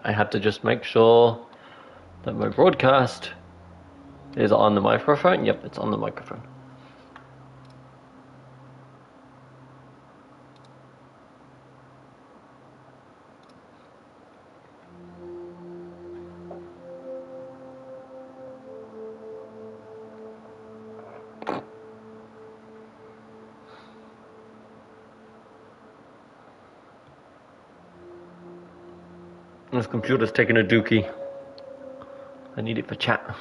I had to just make sure that my broadcast is on the microphone. Yep, it's on the microphone. This computer's taking a dookie. I need it for chat.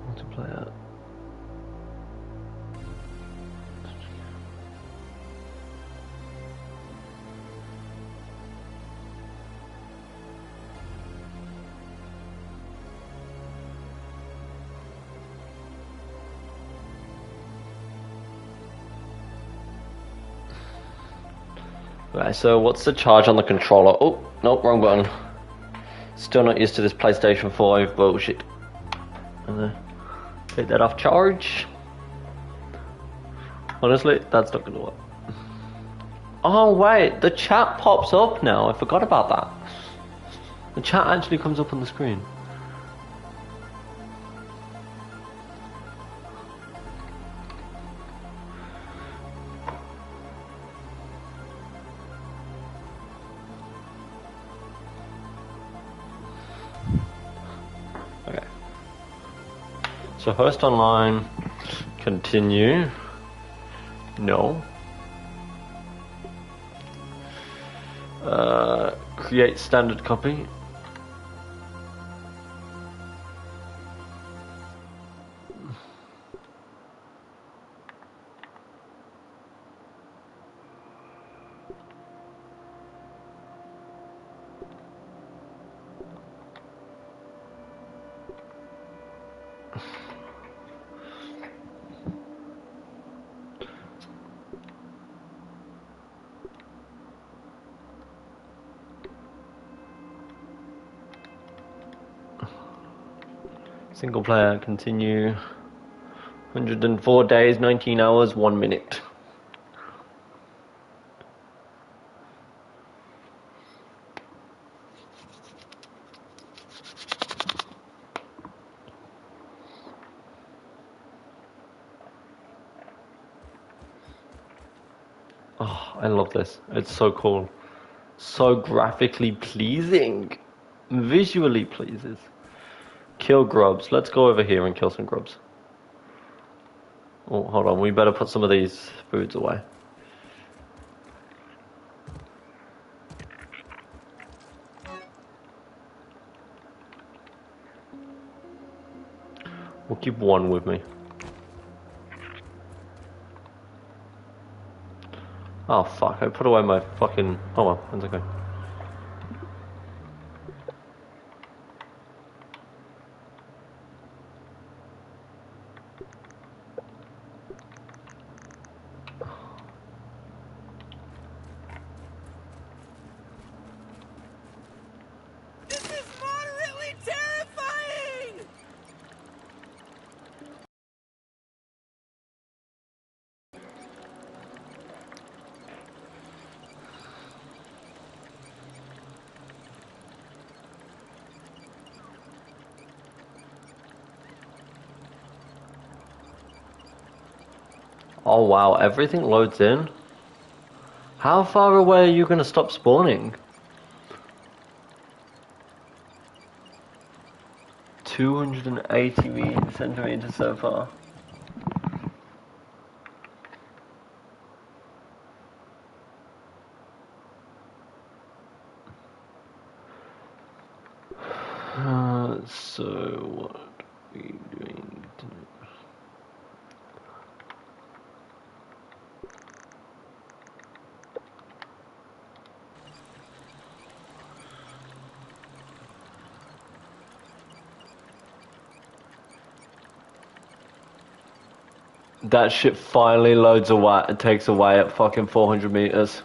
Multiplayer. Right, so what's the charge on the controller? Oh, nope, wrong button. Still not used to this PlayStation 5 bullshit. Take that off charge. Honestly, that's not gonna work. Oh wait, the chat pops up now. I forgot about that. The chat actually comes up on the screen. So host online, continue, no. Create standard copy. Single player, continue. 104 days, 19 hours, 1 minute. Oh, I love this. It's so cool. So graphically pleasing. Visually pleases. Kill grubs. Let's go over here and kill some grubs. Oh, hold on. We better put some of these foods away. We'll keep one with me. Oh, fuck. I put away my fucking... Oh, well. That's okay. Oh wow, everything loads in? How far away are you gonna stop spawning? 280 centimeters so far. So what are we doing tonight? That shit finally loads away and takes away at fucking 400 meters.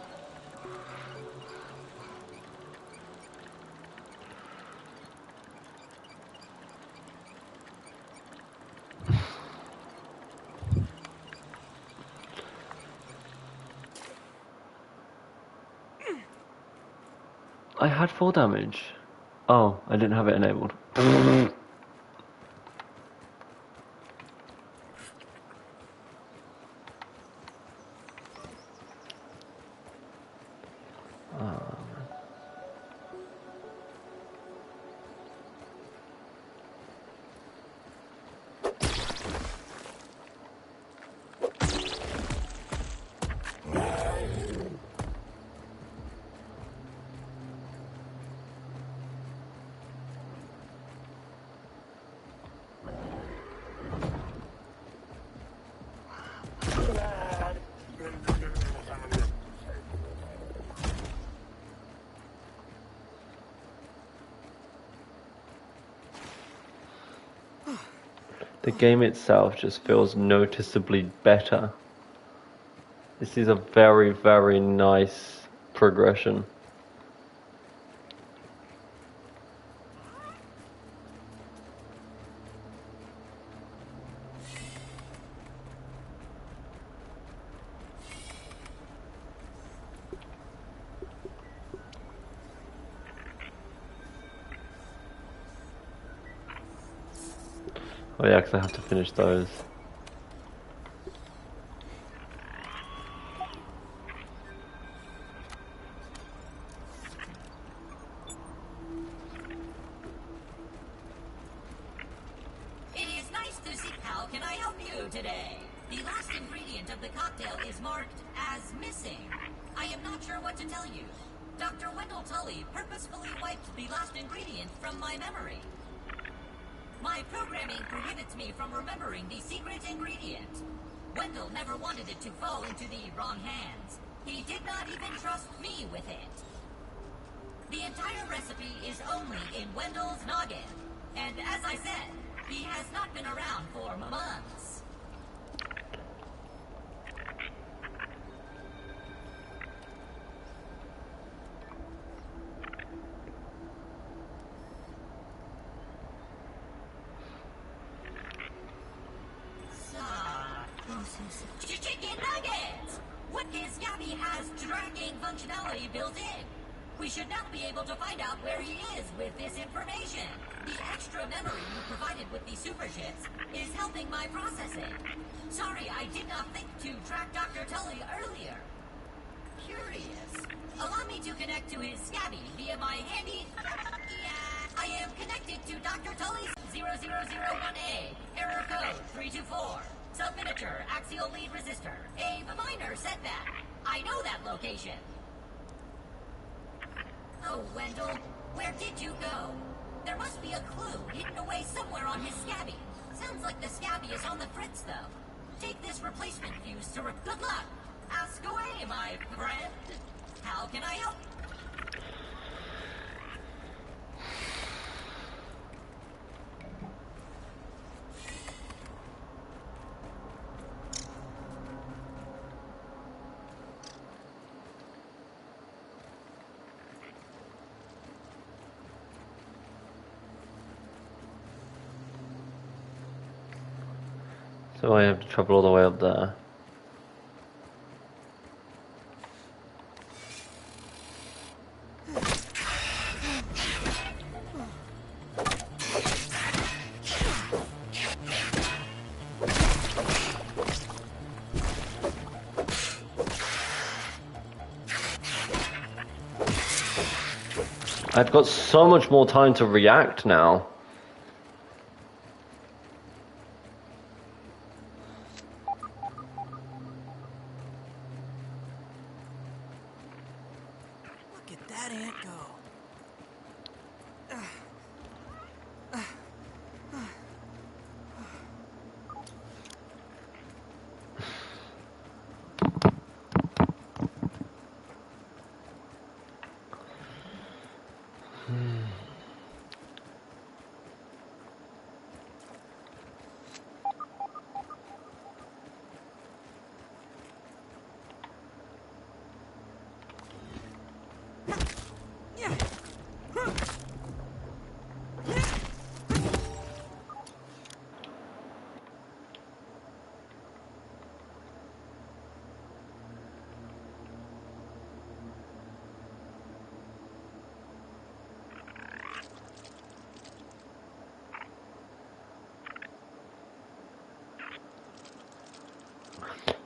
I had full damage. Oh, I didn't have it enabled. The game itself just feels noticeably better. This is a very, very nice progression. Oh yeah, because I have to finish those. It is nice to see. How can I help you today? The last ingredient of the cocktail is marked as missing. I am not sure what to tell you. Dr. Wendell Tully purposefully wiped the last ingredient from my memory. My programming prohibits me from remembering the secret ingredient. Wendell never wanted it to fall into the wrong hands. He did not even trust me with it. The entire recipe is only in Wendell's noggin. And as I said, he has not been around for months. Chicken nuggets! What is Gabby has tracking functionality built in? We should now be able to find out where he is with this information. The extra memory you provided with the super chips is helping my processing. Sorry, I did not think to track Dr. Tully earlier. Curious. Allow me to connect to his Scabby via my handy... Yeah, I am connected to Dr. Tully's 0001A. Error code 324. Sub-miniature axial lead resistor. A minor setback. I know that location. Oh, Wendell, where did you go? There must be a clue hidden away somewhere on his Scabby. Sounds like the Scabby is on the fritz, though. Take this replacement fuse to... Good luck! Ask away, my friend. How can I help? So I have to travel all the way up there. I've got so much more time to react now. Look at that ant go.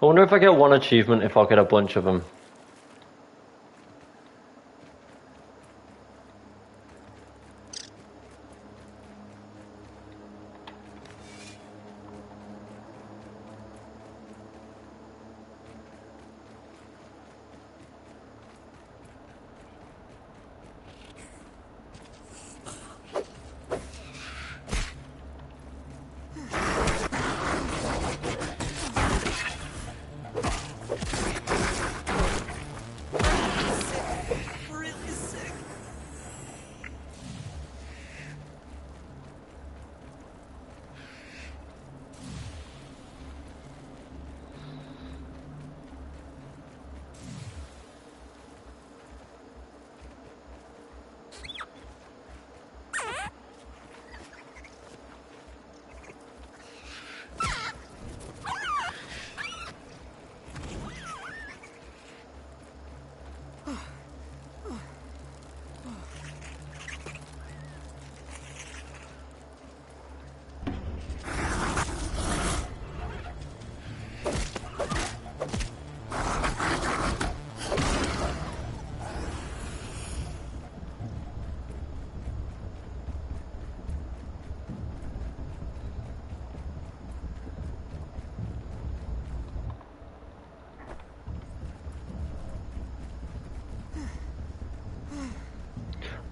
I wonder if I get one achievement if I get a bunch of them. Really sick.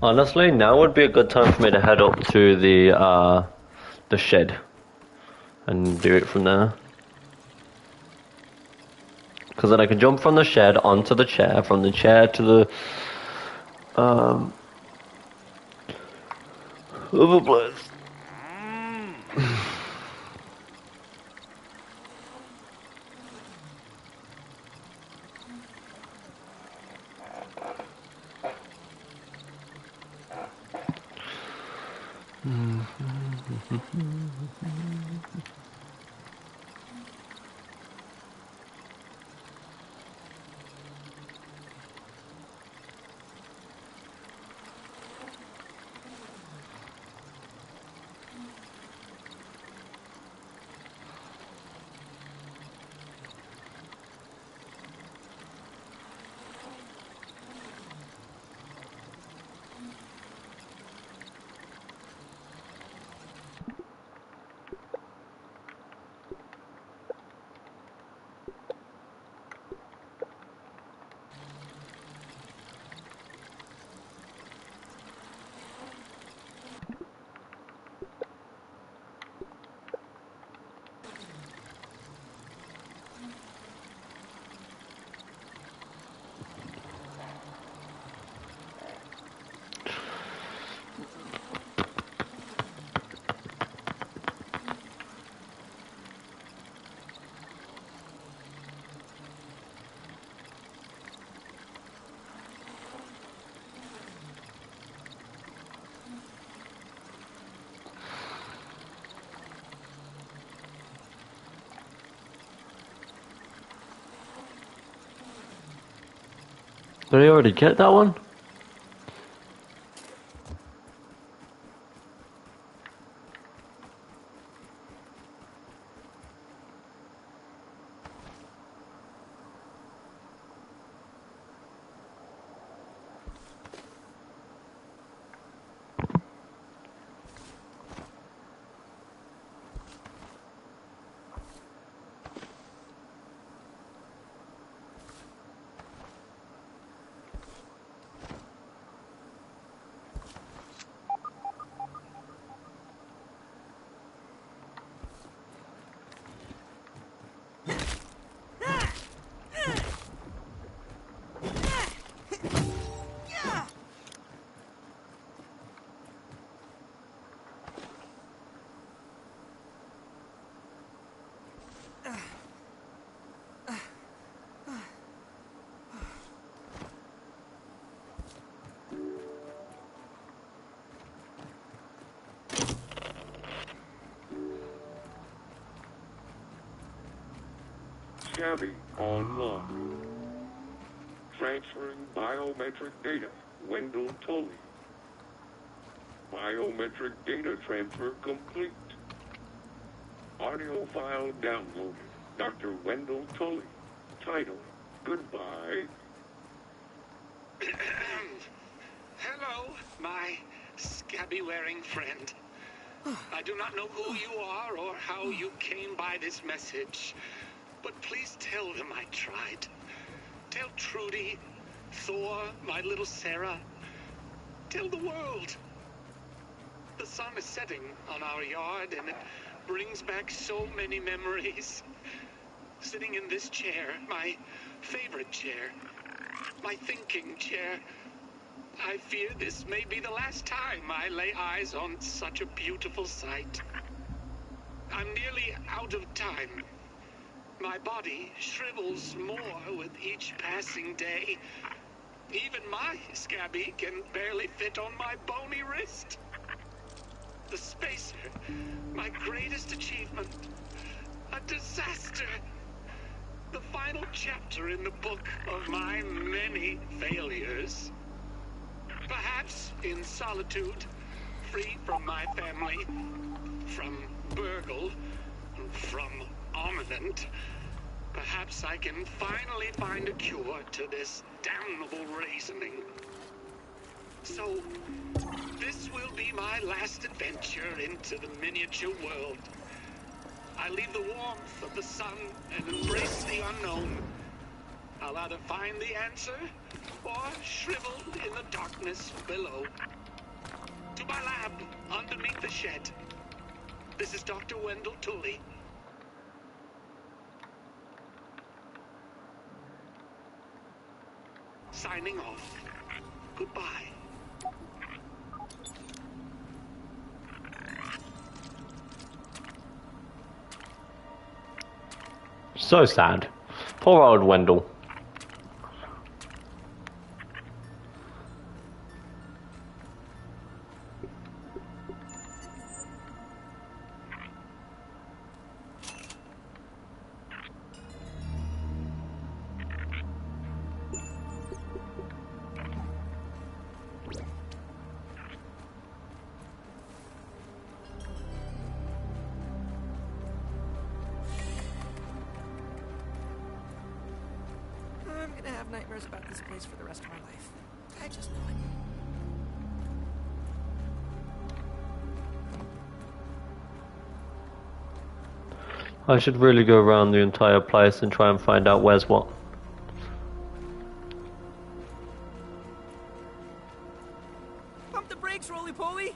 Honestly, now would be a good time for me to head up to the shed and do it from there. Because then I can jump from the shed onto the chair, from the chair to the other place. Did I already get that one? Shabby online. Transferring biometric data. Wendell Tully. Biometric data transfer complete. Audio file downloaded. Dr. Wendell Tully. Title, Goodbye. Hello, my scabby-wearing friend. I do not know who you are or how you came by this message, but please tell them I tried. Tell Trudy, Thor, my little Sarah. Tell the world. The sun is setting on our yard, and it brings back so many memories. Sitting in this chair, my favorite chair, my thinking chair, I fear this may be the last time I lay eyes on such a beautiful sight. I'm nearly out of time. My body shrivels more with each passing day. Even my scabby can barely fit on my bony wrist. The spacer, my greatest achievement, a disaster. The final chapter in the book of my many failures. Perhaps in solitude, free from my family, from Burgle, from Armament, perhaps I can finally find a cure to this damnable reasoning. So, this will be my last adventure into the miniature world. I leave the warmth of the sun and embrace the unknown. I'll either find the answer or shrivel in the darkness below. To my lab underneath the shed. This is Dr. Wendell Tully. Signing off. Goodbye. So sad. Poor old Wendell. I'm gonna have nightmares about this place for the rest of my life. I just know it. I should really go around the entire place and try and find out where's what. Pump the brakes, roly-poly!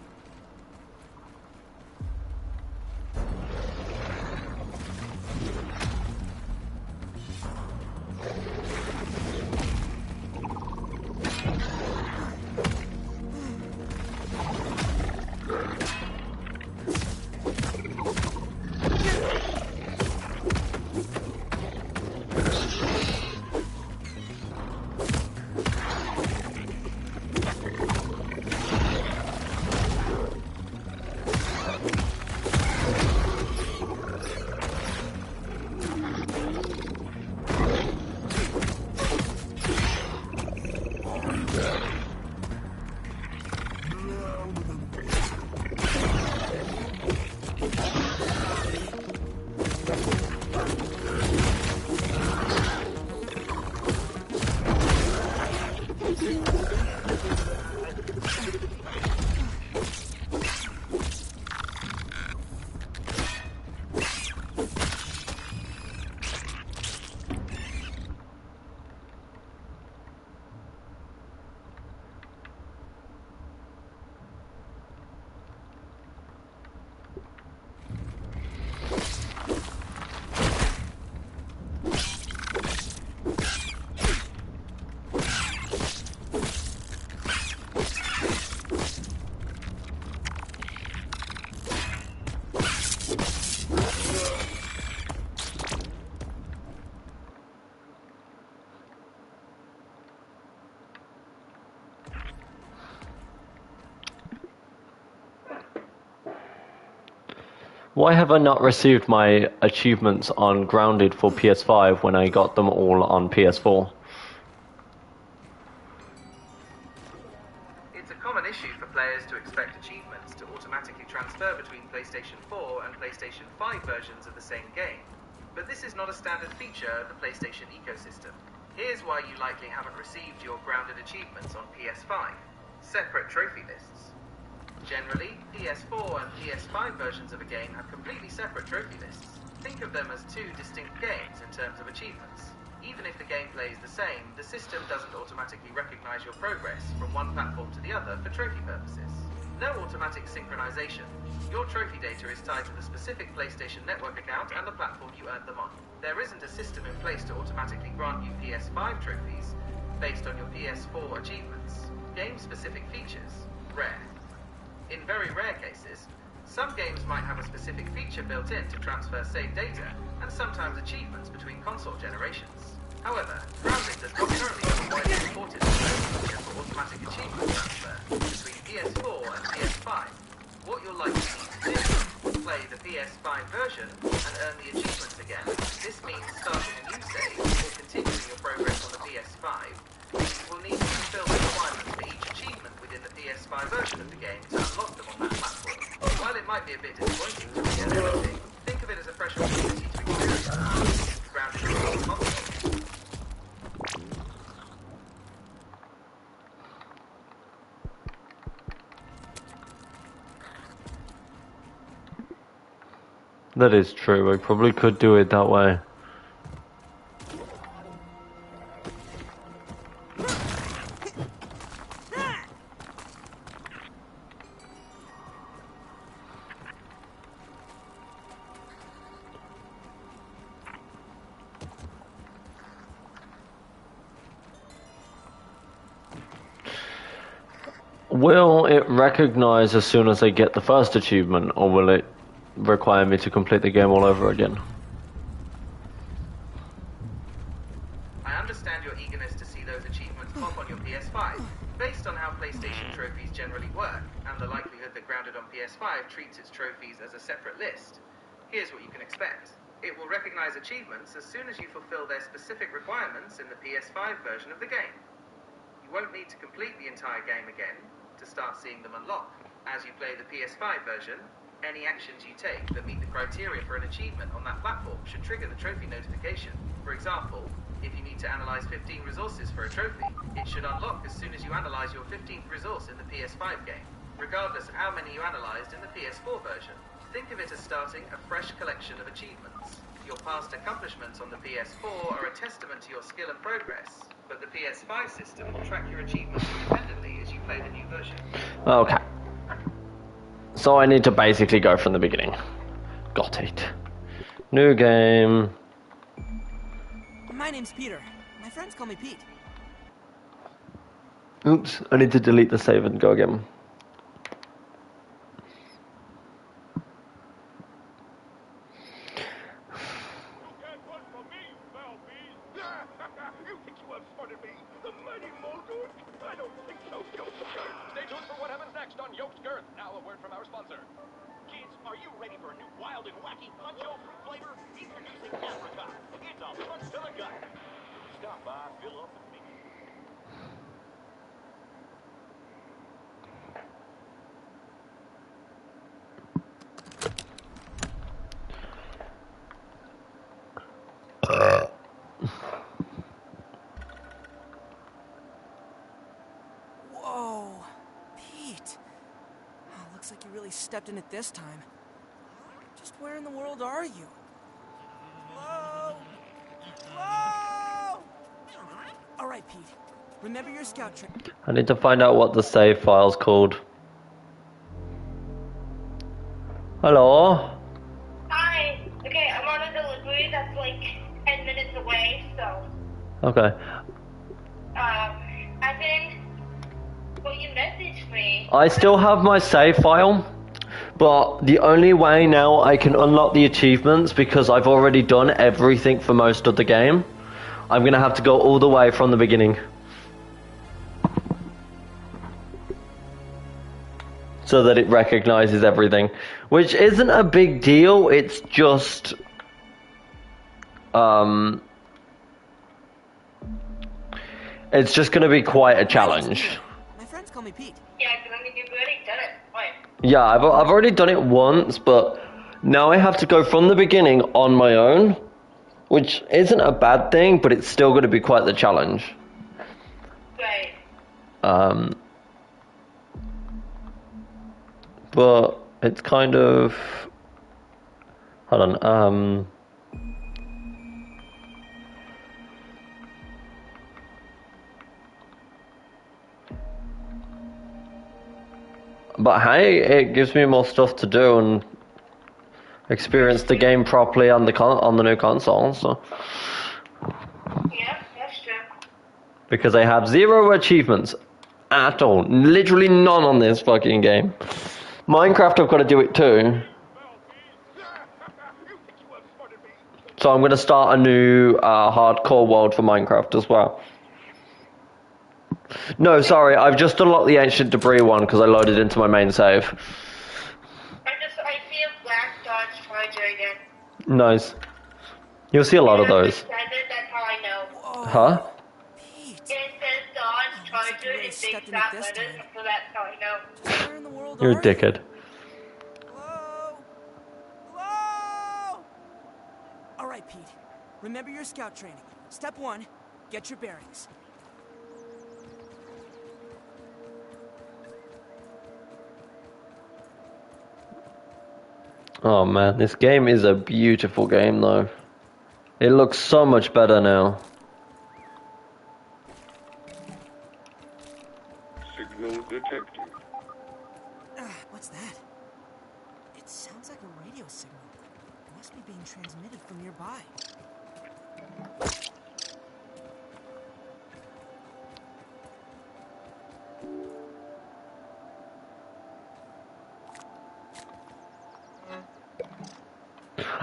Why have I not received my achievements on Grounded for PS5 when I got them all on PS4? It's a common issue for players to expect achievements to automatically transfer between PlayStation 4 and PlayStation 5 versions of the same game. but this is not a standard feature of the PlayStation ecosystem. Here's why you likely haven't received your grounded achievements on PS5. Separate trophy lists. Generally, PS4 and PS5 versions of a game have completely separate trophy lists. Think of them as two distinct games in terms of achievements. Even if the gameplay is the same, the system doesn't automatically recognize your progress from one platform to the other for trophy purposes. No automatic synchronization. Your trophy data is tied to the specific PlayStation Network account and the platform you earned them on. There isn't a system in place to automatically grant you PS5 trophies based on your PS4 achievements. Game-specific features, rare. In very rare cases, some games might have a specific feature built in to transfer saved data, and sometimes achievements between console generations. However, grounding does not currently have a widely supported feature for automatic achievement transfer between PS4 and PS5. What you'll likely need to do is play the PS5 version and earn the achievements again. This means starting a new save or continuing your progress on the PS5. You will need to fulfill the requirements for each achievement within the PS5 version of the game to unlock them on that platform. While it might be a bit disappointing to get everything, think of it as a fresh opportunity to experience grounded on console. That is true, I probably could do it that way. Will it recognize as soon as I get the first achievement, or will it require me to complete the game all over again? I understand your eagerness to see those achievements pop on your PS5. Based on how PlayStation trophies generally work, and the likelihood that Grounded on PS5 treats its trophies as a separate list, here's what you can expect. It will recognize achievements as soon as you fulfill their specific requirements in the PS5 version of the game. You won't need to complete the entire game again to start seeing them unlock. As you play the PS5 version, any actions you take that meet the criteria for an achievement on that platform should trigger the trophy notification. For example, if you need to analyze 15 resources for a trophy, it should unlock as soon as you analyze your 15th resource in the PS5 game, regardless of how many you analyzed in the PS4 version. Think of it as starting a fresh collection of achievements. Your past accomplishments on the PS4 are a testament to your skill and progress, but the PS5 system will track your achievements independently as you play the new version. Okay. So I need to basically go from the beginning. Got it. New game. My name's Peter. My friends call me Pete. Oops, I need to delete the save and go again. You think you outsmarted me? The mighty Muldoon? I don't think so, Yoked Girth. Stay tuned for what happens next on Yoked Girth. Now a word from our sponsor. Kids, are you ready for a new wild and wacky punch-o fruit flavor? Introducing Apricot. It's a punch to the gut. Stop by, fill up with me. Whoa, Pete. Oh, looks like you really stepped in it this time. Just where in the world are you? Whoa! Whoa! All right, Pete. Remember your scout trip. I need to find out what the save file's called. Hello? Hi. Okay, I'm on a delivery that's like 10 minutes away, so. Okay. I think. Well, you messaged me. I still have my save file, but the only way now I can unlock the achievements, because I've already done everything for most of the game, I'm gonna have to go all the way from the beginning. So that it recognizes everything. Which isn't a big deal, it's just... it's just gonna be quite a challenge. My friends call me Pete. Yeah, because I mean, you've already done it. Why? Yeah, I've already done it once, but now I have to go from the beginning on my own which isn't a bad thing, but it's still going to be quite the challenge. Right. But it's kind of... Hold on, but hey, it gives me more stuff to do and experience the game properly on the new console. So Yeah, that's true. because I have 0 achievements at all, literally none on this fucking game. Minecraft, I've got to do it too. So I'm going to start a new hardcore world for Minecraft as well. No, sorry, I've just unlocked the ancient debris one because I loaded into my main save. I see a black Dodge Charger again. Nice. You'll see a lot of those. That's how I know. Huh? Pete. It says Dodge Charger in big fat letters, so that's how I know. Just where in the world You're are a dickhead. Hello? Hello? All right, Pete. Remember your scout training. Step 1, get your bearings. Oh man, this game is a beautiful game though. It looks so much better now. Signal detected. What's that? It sounds like a radio signal. It must be being transmitted from nearby.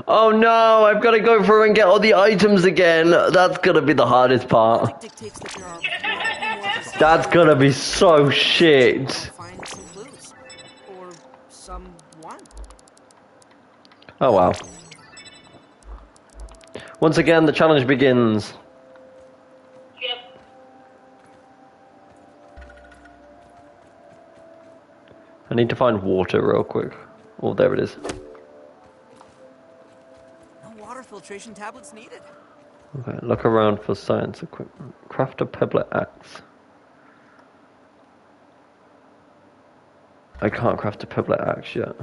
Oh no, I've got to go through and get all the items again. That's gonna be the hardest part. Logic dictates that there are probably more of That's gonna be so shit. find some clues. Or someone. Oh wow. Once again, the challenge begins. Yep. I need to find water real quick. Oh, there it is. No water filtration tablets needed. Okay, look around for science equipment. Craft a pebblet axe. I can't craft a pebblet axe yet.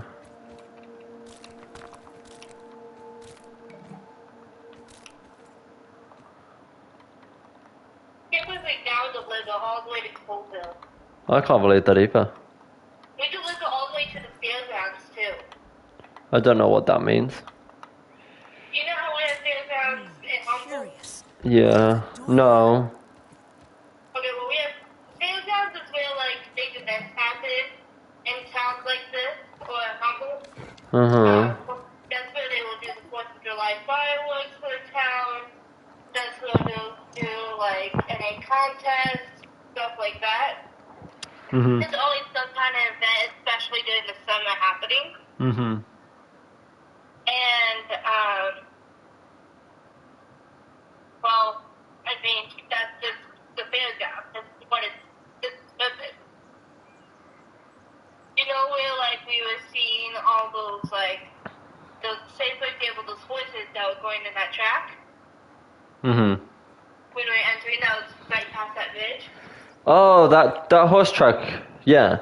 Can't believe we down to Lego all the way to Colville. I can't believe that either. We could Lego all the way to the fairgrounds too. I don't know what that means. You know how we have fairgrounds in Humboldt? Curious. Yeah, no. Okay, well we have fairgrounds is where like big events happen in towns like this or Humboldt. That's where they will do the 4th of July fireworks for the town. That's where they'll do like NA contests, stuff like that. There's always some kind of event, especially during the summer happening. And well, I mean that's just the fairground. That's what it's purpose. You know where like we were seeing all those like those, say for example, those horses that were going in that track? When we were entering, that was right past that ridge. Oh, that horse track. Yeah.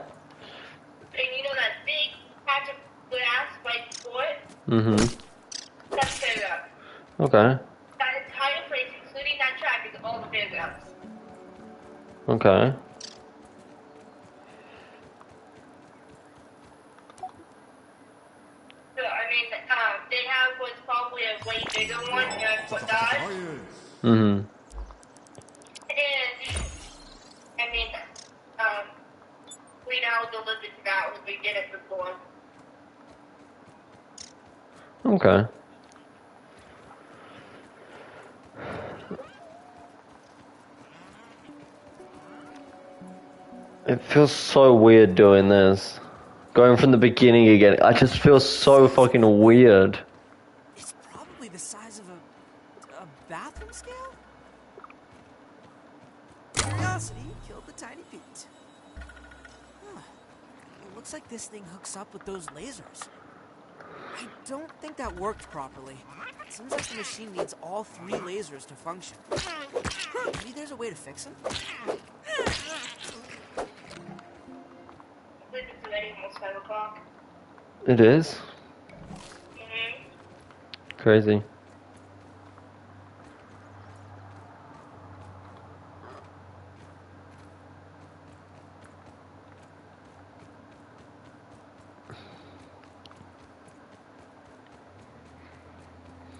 And you know that big patch of grass right before it? That's fairground. Okay. That entire place, including that track, is all the fairgrounds. Okay. So, I mean, they have what's probably a way bigger one here in Fort Dodge. And, I mean, we now delivered to that when we did it before. Okay. It feels so weird doing this. Going from the beginning again. I just feel so fucking weird. It's probably the size of a bathroom scale? Curiosity killed the tiny Pete. Huh. It looks like this thing hooks up with those lasers. I don't think that worked properly. It seems like the machine needs all 3 lasers to function. Maybe there's a way to fix them? I believe it's already almost 5 o'clock. It is. Mm-hmm. Crazy.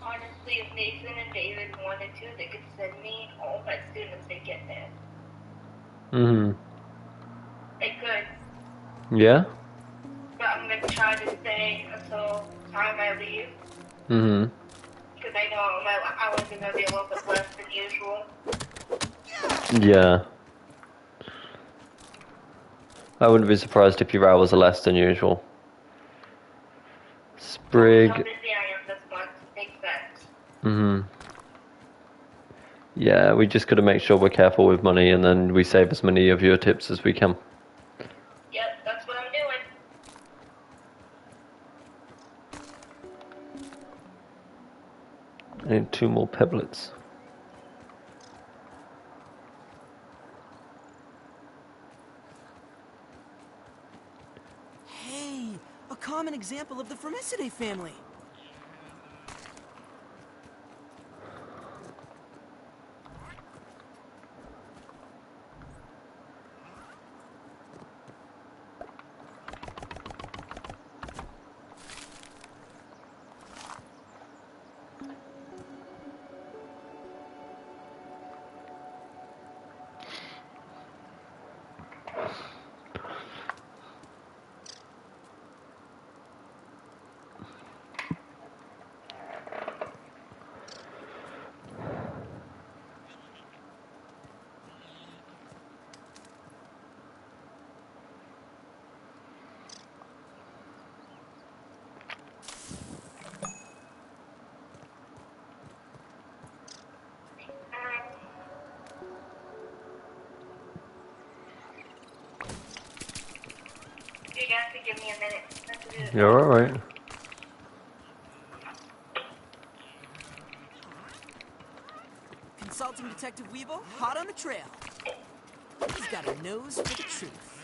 Honestly, if Nathan and David wanted to, they could send me home as soon as they get there. Mm-hmm. They could, Yeah? but I'm gonna try to stay until time I leave, Mm-hmm. because I know my hours are gonna be a little bit less than usual. Yeah. I wouldn't be surprised if your hours are less than usual. How Sprig. busy I am this month makes sense. Mm-hmm. Yeah, we just gotta make sure we're careful with money and then we save as many of your tips as we can. Yep, that's what I'm doing. I need 2 more pebblets. Hey, a common example of the Formicidae family. You guys could give me a minute. I have to do this. You're alright. Consulting Detective Weeble, hot on the trail. He's got a nose for the truth.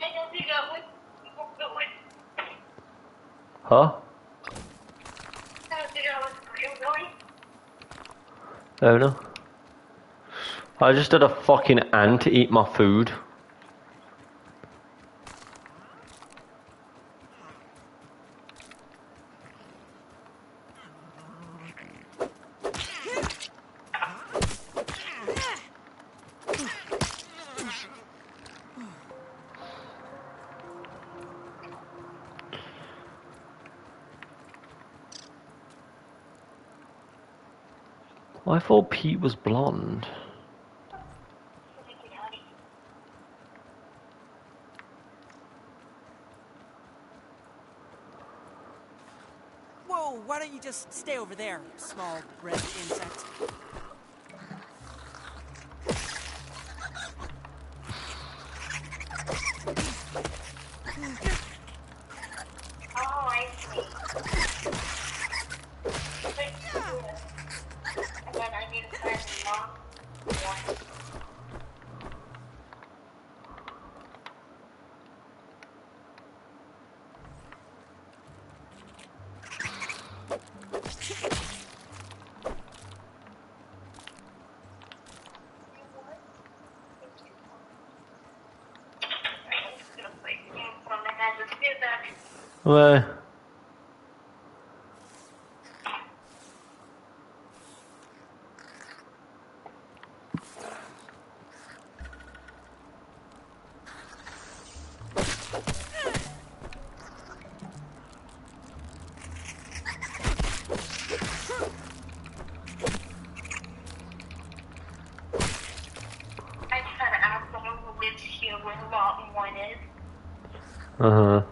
I don't think I would. Huh? I don't think I was going. Oh no. I just had a fucking ant eat my food. I thought Pete was blonde. Whoa, why don't you just stay over there, small red insect? Oh, I see. And then I need to find the mom one. I'm just gonna put it on the hand and spear back. Where? lot wanted. Uh-huh.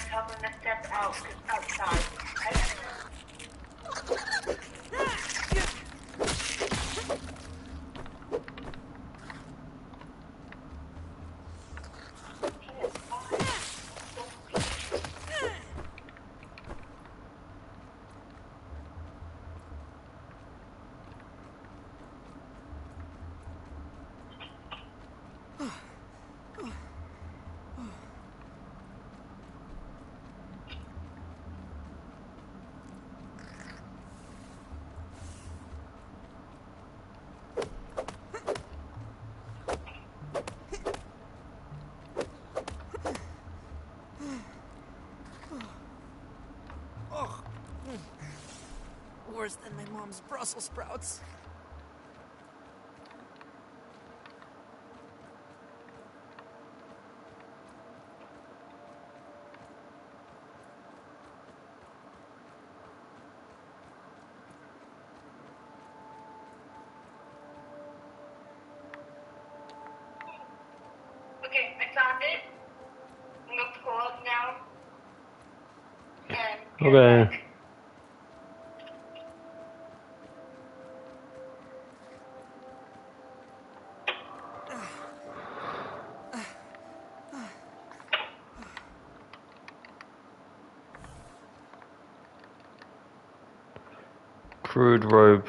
Tell them to step out outside. Worse than my mom's Brussels sprouts. Okay, I found it. I'm gonna pull up now. And Okay. Crude rope.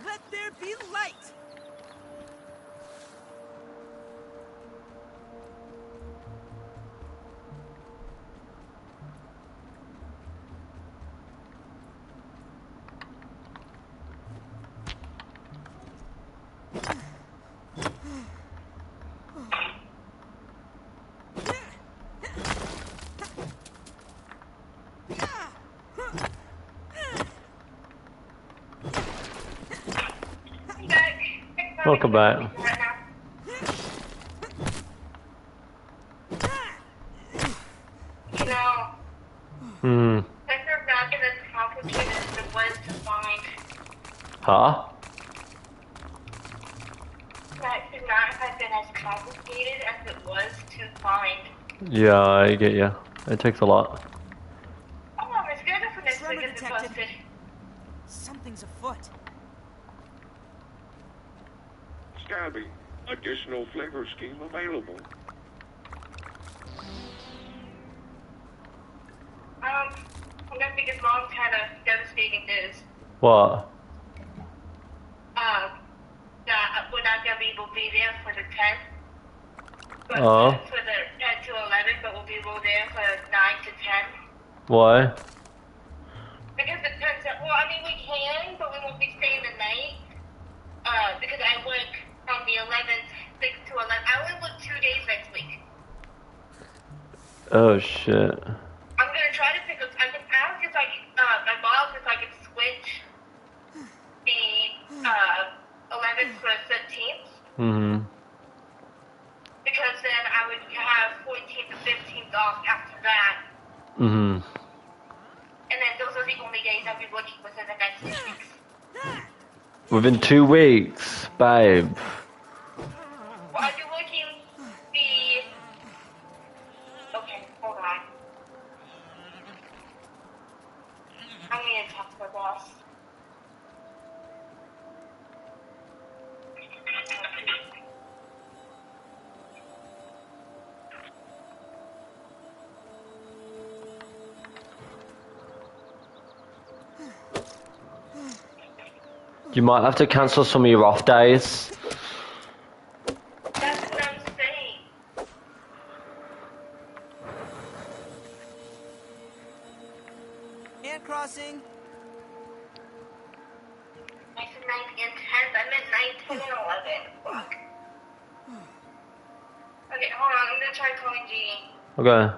Let there be light! Welcome back. you know, Hmm. things are not been as complicated as it was to find. Huh? That could not have been as complicated as it was to find. Yeah, I get you. It takes a lot. Oh, I'm scared for next Tremor week if it detected. posted. Something's afoot. Scabby. Additional flavor scheme available. I'm gonna think his mom's had a devastating news. What? That we're not gonna be able to be there for the 10th. But Oh. for the 10 to 11, but we'll be able there for 9 to 10. Why? Because the 10 to, well, I mean, we can, but we won't be staying the night. Because I work on the 11th, 6 to 11. I only work 2 days next week. Oh shit. I'm gonna try to pick up, I can ask if I can, my boss if I can switch the, 11th to the 13th. Mm-hmm. Because then I would have 14th and 15th off after that. Mm-hmm. And then those are the only days I'll be working within the next 2 weeks. Within 2 weeks, babe. Well, I'll be working the on. I'm gonna talk to the boss. You might have to cancel some of your off days. That's what I'm saying. And crossing. I said 9th and 10th. I meant 9, 10, and 11. Fuck. Okay, hold on. I'm gonna try calling Jeannie. Okay.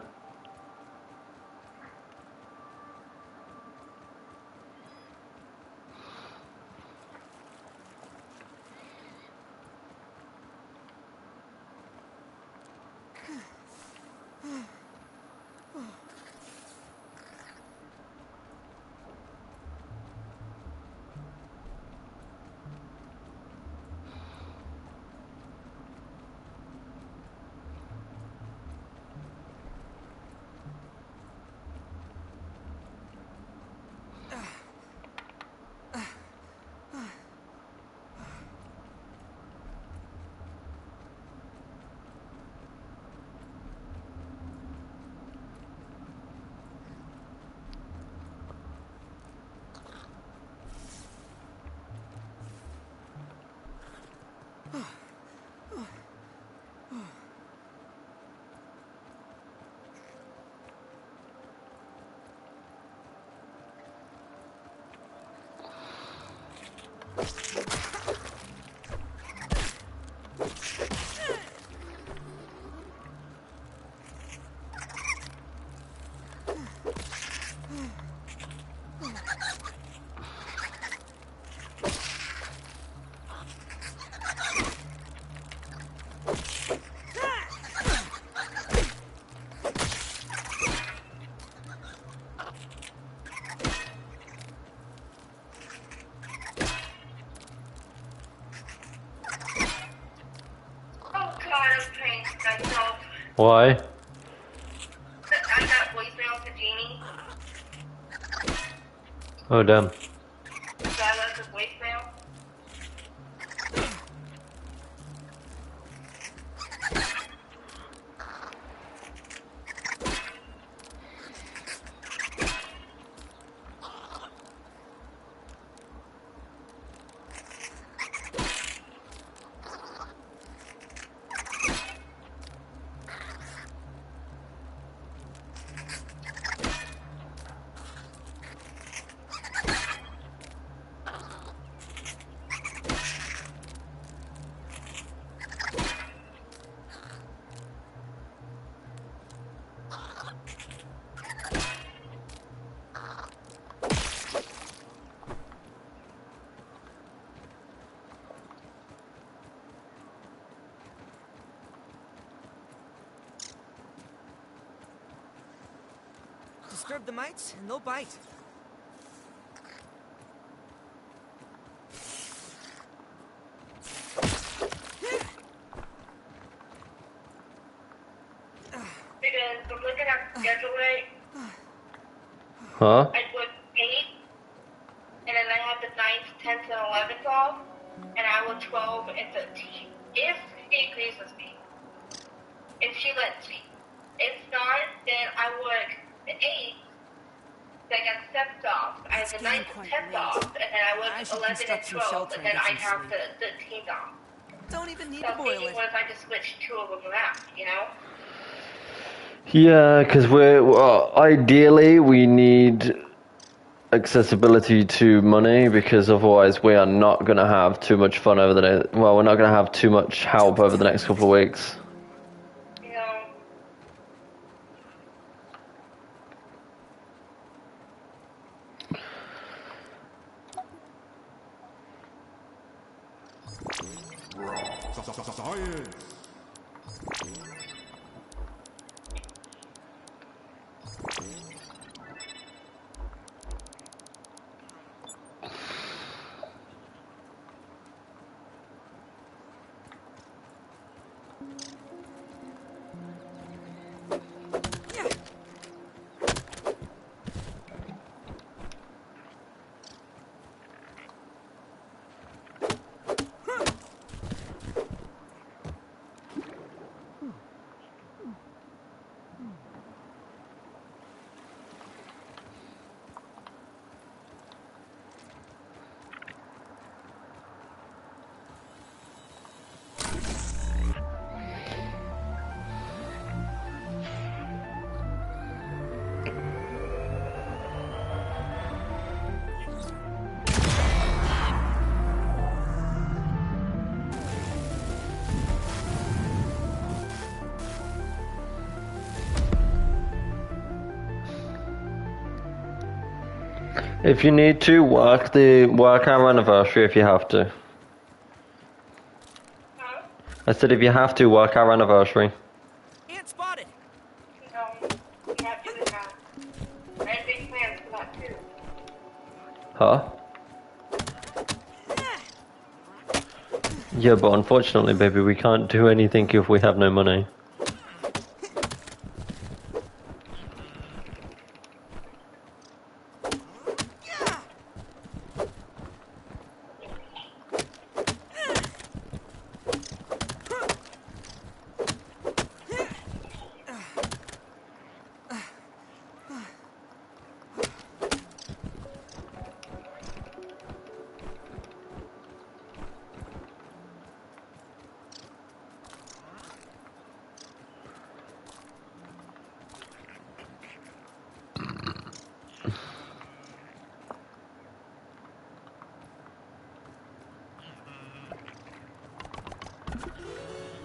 Why? I got voicemail to Jeannie. Oh damn. So I left a voicemail. Disturb the mites and they'll bite. Because I'm looking at the schedule right. Huh? I put 8, and then I have the 9th, 10th, and 11th off, and I would 12 and 13. If she agrees with me. If she lets me. If not, then I work the 8th, then I got 7th off, I have the 9th and 10th off, and then I work 11 and 12, and then I have the 13th off. Don't even need So to I'm boil thinking, it. what if I just switch 2 of them around, you know? Yeah, because ideally we need accessibility to money, because otherwise we are not going to have too much fun over the we're not going to have too much help over the next couple of weeks. You know? Science! If you need to, work our anniversary if you have to. Huh? I said if you have to, work our anniversary. Ant spotted. No, we can't do it now. I had big plans for that too. Huh? Yeah, but unfortunately, baby, we can't do anything if we have no money.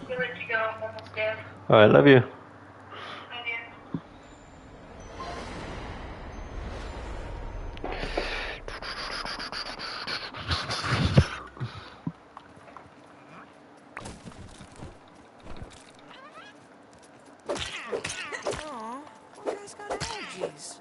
We'll let you go. I'm almost dead. Alright, love you. Love you. Aw, poor guy's got allergies.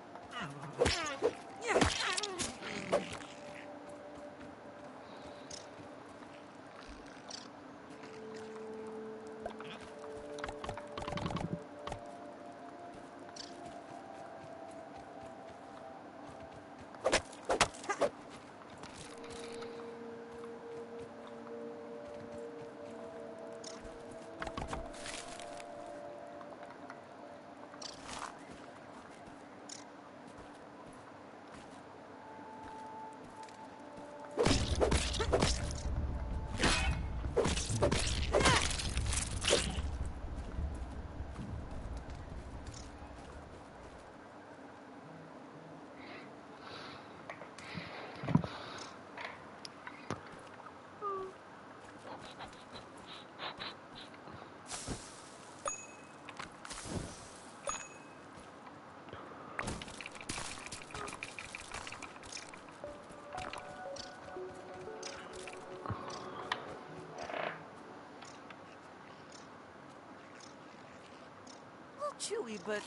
Chewy, but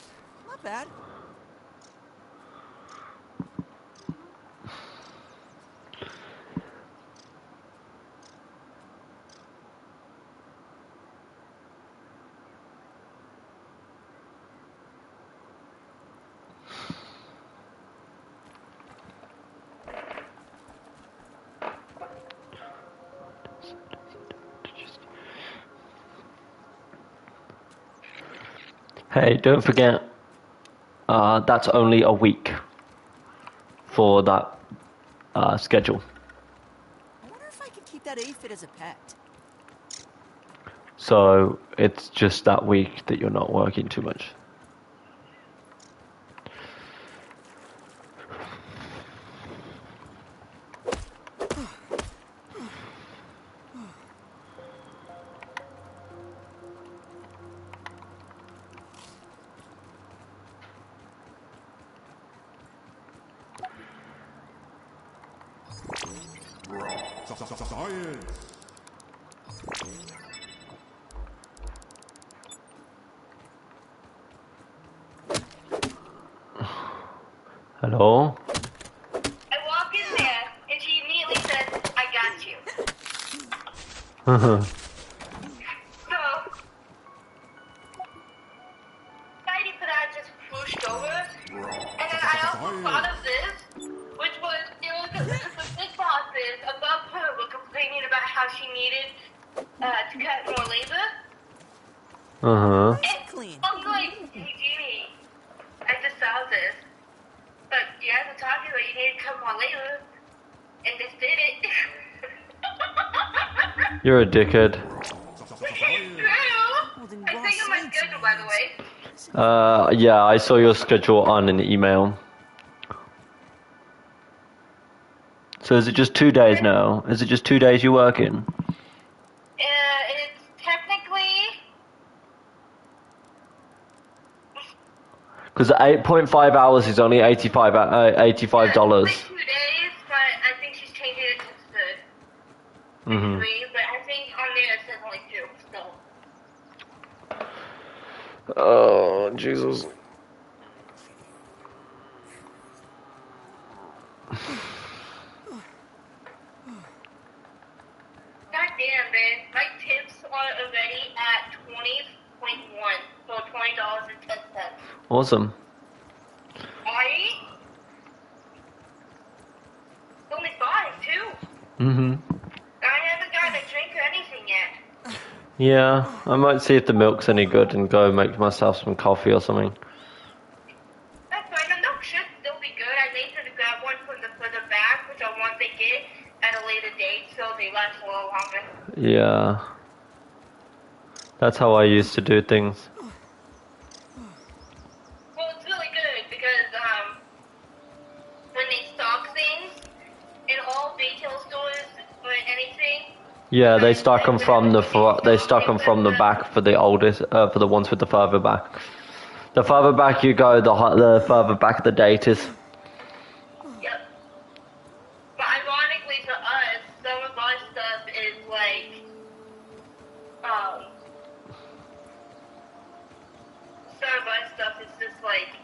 not bad. Hey, don't forget, that's only a week for that schedule. I wonder if I could keep that aphid as a pet. So it's just that week that you're not working too much. Science! Hello? I walk in there, and she immediately says, I got you. So, excited for that just pushed over, and then I also thought of this, which was, the big bosses above her were complaining about how she needed to cut more labor. Uh-huh. And Clean. I'm like, hey, Jeannie, I just saw this, but you guys were talking about you need to cut more labor, and this did it. You're a dickhead. It's true. Well, then I Ross think on my sent schedule, you by the these. way. Yeah, I saw your schedule on an email. So is it just 2 days now? Is it just 2 days you're working? It's technically... Because 8.5 hours is only $85. Like 2 days, but I think she's changing it to 3. But I think on there it says only 2. So. Oh, Jesus. Goddamn, man. My tips are already at 20.1. So $20.10. Awesome. Right? It's only 5, too. I haven't gotten a drink or anything yet. Yeah, I might see if the milk's any good and go make myself some coffee or something. That's fine. The milk should still be good. I made sure to grab one from the further back, which I want to get at a later date so they last a little longer. Yeah. That's how I used to do things. Well, it's really good because when they stock things in all retail stores or anything. Yeah, they stock them from the they stock them from the back for the oldest for the ones with the further back. The further back you go, the further back the date is. Yep. But ironically to us, some of our stuff is like some of our stuff is just like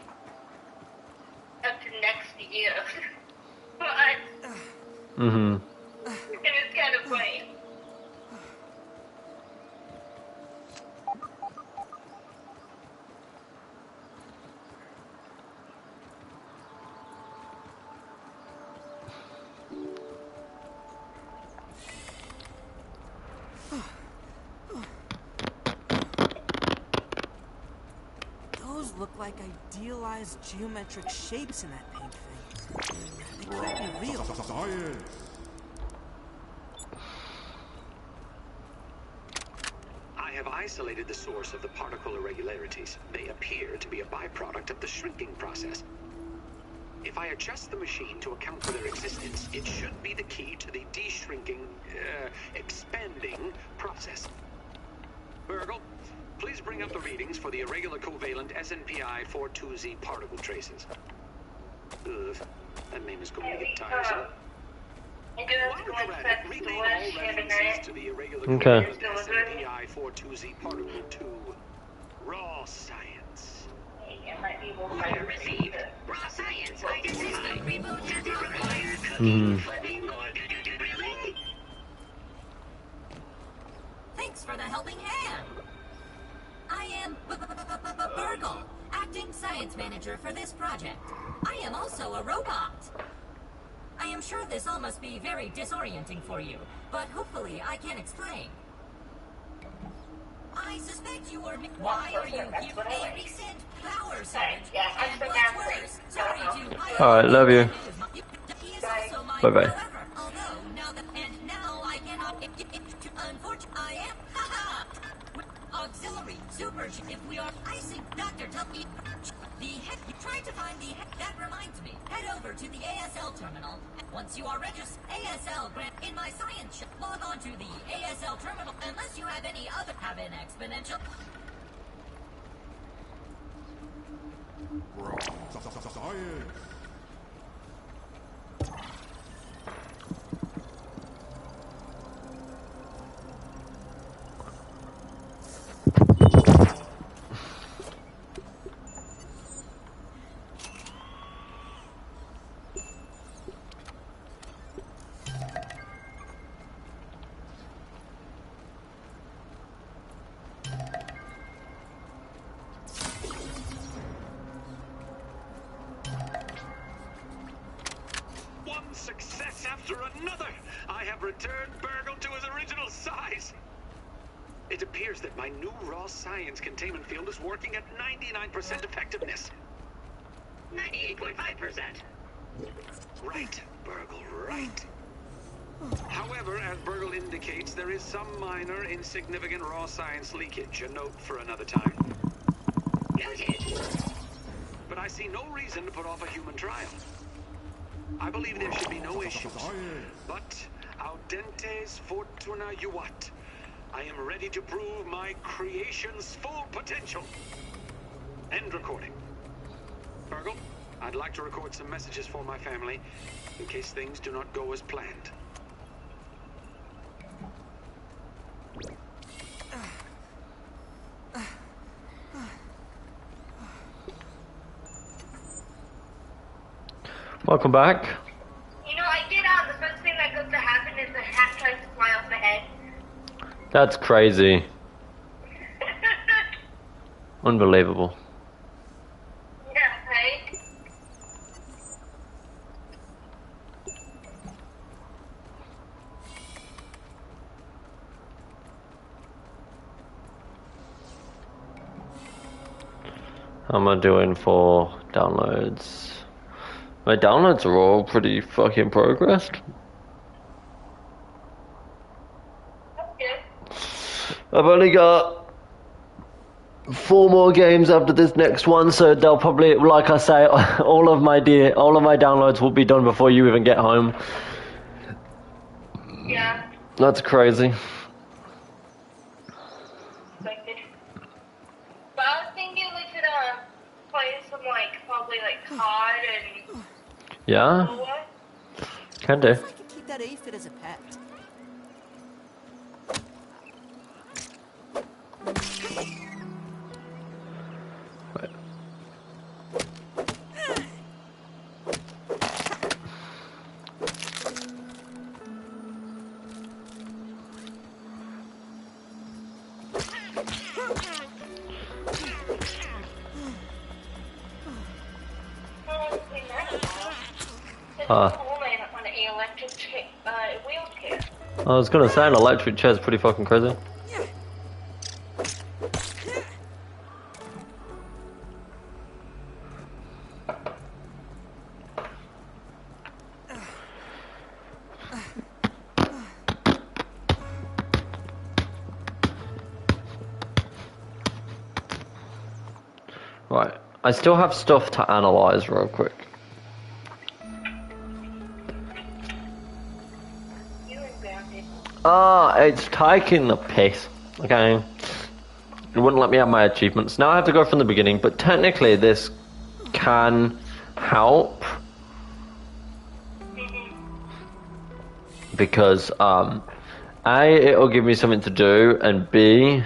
up to next year. But and it's kind of funny. Those look like idealized geometric shapes in that pink thing. They can't be real. Science. I have isolated the source of the particle irregularities. They appear to be a byproduct of the shrinking process. If I adjust the machine to account for their existence, it should be the key to the de-shrinking, expanding process. Burgle, please bring up the readings for the irregular covalent SNPI 42Z particle traces. Ugh, that name is going to get tiresome. I do have to go and check the Rename all list every references night. to the irregular Okay. covalent SNPI 42Z particle to raw science. It might be more fun. Received. Raw science. I can see the reboot has been required. Flipping or really? Thanks for the helping hand. I am Burgle, acting science manager for this project. I am also a robot. I am sure this all must be very disorienting for you, but hopefully I can explain. I suspect you were... Why are you here? A recent power surge. And what's worse, sorry to... Alright, love you. He is also my... Bye-bye. However, although now that... And now I cannot... Unfortunately, I am... Haha! Auxiliary super... If we are icing... Dr. Tuppy... The head... Try to find the head... That reminds me. Head over to the ASL terminal. Once you are registered... ASL grant... In my science shop... Log on to the ASL terminal... Unless you have any other... Have an exponential... Science. One success after another! I have returned Burgle to his original size! It appears that my new raw science containment field is working at 99% effectiveness. 98.5%. Right, Burgle, right. However, as Burgle indicates, there is some minor, insignificant raw science leakage. A note for another time. Noted. But I see no reason to put off a human trial. I believe there should be no issues. But audentes fortuna juvat. I am ready to prove my creation's full potential. End recording. Virgil. I'd like to record some messages for my family in case things do not go as planned. Welcome back. You know, I did the first thing that goes to happen is the hat tries to fly off my head. That's crazy. Unbelievable. Yeah, right? How am I doing for downloads? My downloads are all pretty fucking progressed. That's good. I've only got 4 more games after this next one, so they'll probably, like I say, all of my downloads will be done before you even get home. Yeah. That's crazy. Expected. But I was thinking we could play some probably COD and Yeah, what? can do. I could keep that aphid as a pet. Right. On an electric wheelchair. I was gonna say an electric chair is pretty fucking crazy. Right, I still have stuff to analyze real quick. It's taking the piss. Okay. It wouldn't let me have my achievements. Now I have to go from the beginning, but technically this can help. Because, A, it'll give me something to do, and B,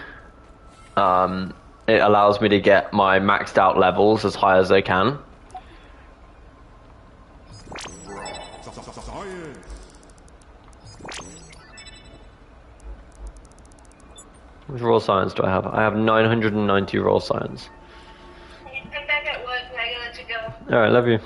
it allows me to get my maxed out levels as high as they can. Science. Which raw science do I have? I have 990 raw science. I'm back at work and I gotta let you go. Alright, love you.